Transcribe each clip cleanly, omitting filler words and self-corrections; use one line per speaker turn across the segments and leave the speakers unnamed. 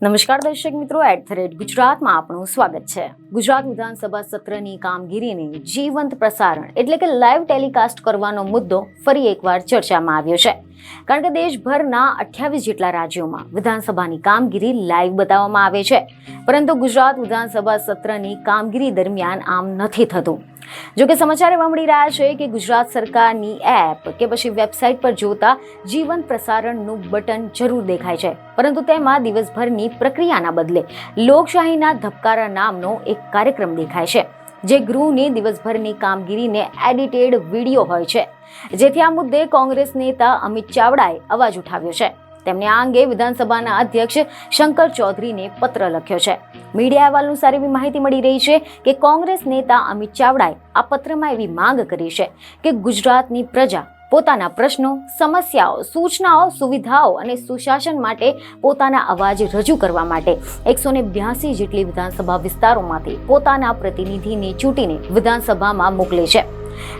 નમસ્કાર દર્શક મિત્રો, @ગુજરાતમાં આપનું સ્વાગત છે. ગુજરાત વિધાનસભા સત્રની કામગીરીને જીવંત પ્રસારણ એટલે કે લાઈવ ટેલિકાસ્ટ કરવાનો મુદ્દો ફરી એકવાર ચર્ચામાં આવ્યો છે. કારણ કે દેશભરના 28 જેટલા રાજ્યોમાં વિધાનસભાની કામગીરી લાઈવ બતાવવામાં આવે છે, પરંતુ ગુજરાત વિધાનસભા સત્રની કામગીરી દરમિયાન આમ નથી થતું. જોકે સમાચાર એવા મળી રહ્યા છે કે ગુજરાત સરકારની એપ કે પછી વેબસાઇટ પર જોતા જીવંત પ્રસારણનું બટન જરૂર દેખાય છે, પરંતુ તેમાં દિવસભરની પ્રક્રિયાના બદલે લોકશાહીના ધબકારા નામનો એક કાર્યક્રમ દેખાય છે, જે ગૃહની દિવસભરની કામગીરીને એડિટેડ વિડીયો હોય છે. જેથી આ મુદ્દે કોંગ્રેસ નેતા અમિત ચાવડાએ અવાજ ઉઠાવ્યો છે. તેમણે આ અંગે વિધાનસભાના અધ્યક્ષ શંકર ચૌધરીને પત્ર લખ્યો છે. મીડિયા અહેવાલ અનુસાર એવી માહિતી મળી રહી છે કે કોંગ્રેસ નેતા અમિત ચાવડાએ આ પત્રમાં એવી માંગ કરી છે કે ગુજરાતની પ્રજા પોતાના પ્રશ્નો, સમસ્યાઓ, સૂચનાઓ, સુવિધાઓ અને સુશાસન માટે પોતાના અવાજ રજૂ કરવા માટે 182 જેટલી વિધાનસભા વિસ્તારોમાંથી પોતાના પ્રતિનિધિને ચૂંટીને વિધાનસભામાં મોકલે છે.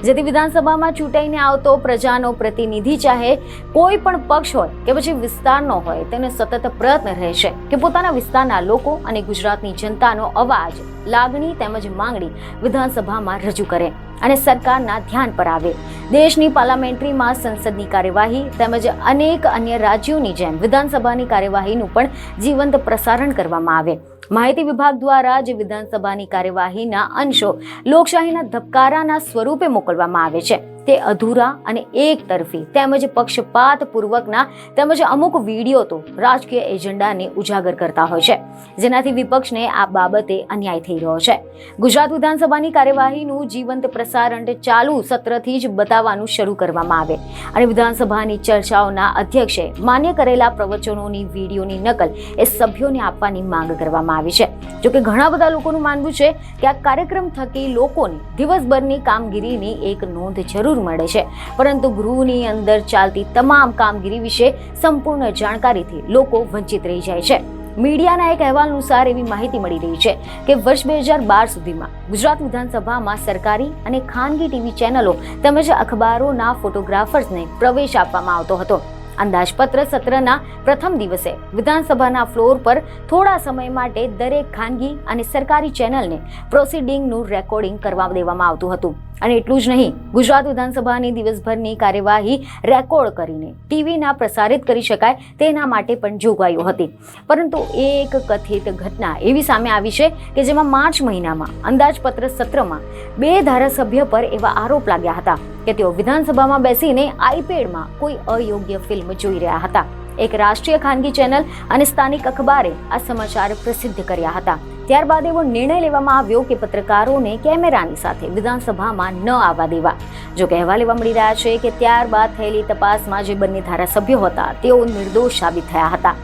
જેથી વિધાનસભામાં ચૂંટાઈને આવતો પ્રજાનો પ્રતિનિધિ ચાહે કોઈ પણ પક્ષ હોય કે પછી વિસ્તારનો હોય, તેને સતત પ્રયત્ન રહે છે કે પોતાના વિસ્તારના લોકો અને ગુજરાતની જનતાનો અવાજ, લાગણી તેમજ માંગણી વિધાનસભામાં રજૂ કરે અને સરકારના ધ્યાન પર આવે. દેશની પાર્લામેન્ટરીમાં સંસદની કાર્યવાહી તેમજ અનેક અન્ય રાજ્યોની જેમ વિધાનસભાની કાર્યવાહીનું પણ જીવંત પ્રસારણ કરવામાં આવે. માહિતી વિભાગ દ્વારા જે વિધાનસભાની કાર્યવાહીના અંશો લોકશાહીના ધબકારાના સ્વરૂપે મોકલવામાં આવે છે, તે અધૂરા અને એક તરફી તેમજ પક્ષપાતપૂર્વકના તેમજ અમુક વિડીયો તો રાજકીય એજન્ડાને ઉજાગર કરતા હોય છે, જેનાથી વિપક્ષને આ બાબતે અન્યાય થઈ રહ્યો છે. ગુજરાત વિધાનસભાની કાર્યવાહીનું જીવંત પ્રસારણ ચાલુ સત્રથી જ બતાવવાનું શરૂ કરવામાં આવે અને વિધાનસભાની ચર્ચાઓના અધ્યક્ષે માન્ય કરેલા પ્રવચનોની વિડીયોની નકલ એ સભ્યોને આપવાની માંગ કરવામાં આવી છે. જોકે ઘણા બધા લોકોનું માનવું છે કે આ કાર્યક્રમ થકી લોકોને દિવસભરની કામગીરીની એક નોંધ જરૂર મળે છે, પરંતુ ગૃહની અંદર ચાલતી તમામ કામગીરી વિશે સંપૂર્ણ જાણકારીથી લોકો વંચિત રહી જાય છે. મીડિયાના એક અહેવાલ અનુસાર એવી માહિતી મળી રહી છે કે વર્ષ 2012 સુધીમાં ગુજરાત વિધાનસભામાં સરકારી અને ખાનગી ટીવી ચેનલો તેમજ અખબારોના ફોટોગ્રાફર્સને પ્રવેશ આપવામાં આવતો હતો. અંદાજપત્ર સત્રના પ્રથમ દિવસે વિધાનસભાના ફ્લોર પર થોડા સમય માટે દરેક ખાનગી અને સરકારી ચેનલને પ્રોસિડિંગનું રેકોર્ડિંગ કરવા દેવામાં આવતું હતું. અને એટલું જ નહીં, ગુજરાત વિધાનસભાની દિવસભરની કાર્યવાહી રેકોર્ડ કરીને ટીવીના પ્રસારિત કરી શકાય તેના માટે પણ જોગવાઈઓ હતી. પરંતુ એક કથિત ઘટના એવી સામે આવી છે કે જેમાં માર્ચ મહિનામાં અંદાજપત્ર સત્રમાં 2 ધારાસભ્ય પર એવા આરોપ લાગ્યા હતા કે તેઓ વિધાનસભામાં બેસીને આઈપેડમાં કોઈ અયોગ્ય ફિલ્મ જોઈ રહ્યા હતા. એક રાષ્ટ્રીય ખાનગી ચેનલ અને સ્થાનિક અખબારે આ સમાચાર પ્રસિદ્ધ કર્યા હતા. ત્યારબાદ એવો નિર્ણય લેવામાં આવ્યો કે પત્રકારોને કેમેરાની સાથે વિધાનસભામાં ન આવવા દેવા. જો કે અહેવાલ એવા મળી રહ્યા છે કે ત્યારબાદ થયેલી તપાસમાં જે બંને ધારાસભ્યો હતા તેઓ નિર્દોષ સાબિત થયા હતા.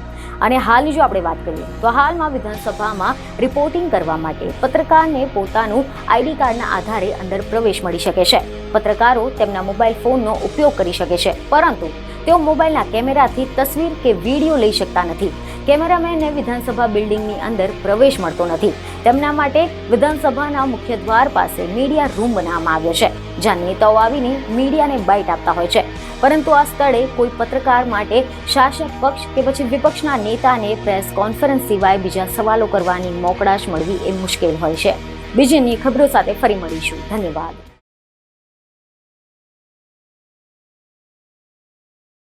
અને હાલની જો આપણે વાત કરીએ તો હાલમાં વિધાનસભામાં રિપોર્ટિંગ કરવા માટે પત્રકારને પોતાનું આઈડી કાર્ડના આધારે અંદર પ્રવેશ મળી શકે છે. પત્રકારો તેમના મોબાઈલ ફોનનો ઉપયોગ કરી શકે છે, પરંતુ તેઓ મોબાઈલના કેમેરાથી તસવીર કે વિડીયો લઈ શકતા નથી. કેમેરામેનને વિધાનસભા બિલ્ડિંગની અંદર પ્રવેશ મળતો નથી. તેમના માટે વિધાનસભાના મુખ્ય દ્વાર પાસે મીડિયા રૂમ બનાવવામાં આવ્યો છે, જ્યાં નેતાઓ આવીને મીડિયાને બાઇટ આપતા હોય છે. પરંતુ આ સ્થળે કોઈ પત્રકાર માટે શાસક પક્ષ કે પછી વિપક્ષના નેતાને પ્રેસ કોન્ફરન્સ સિવાય બીજા સવાલો કરવાની મોકળાશ મળવી એ મુશ્કેલ હોય છે. બીજીની ખબરો સાથે ફરી મળીશું. ધન્યવાદ.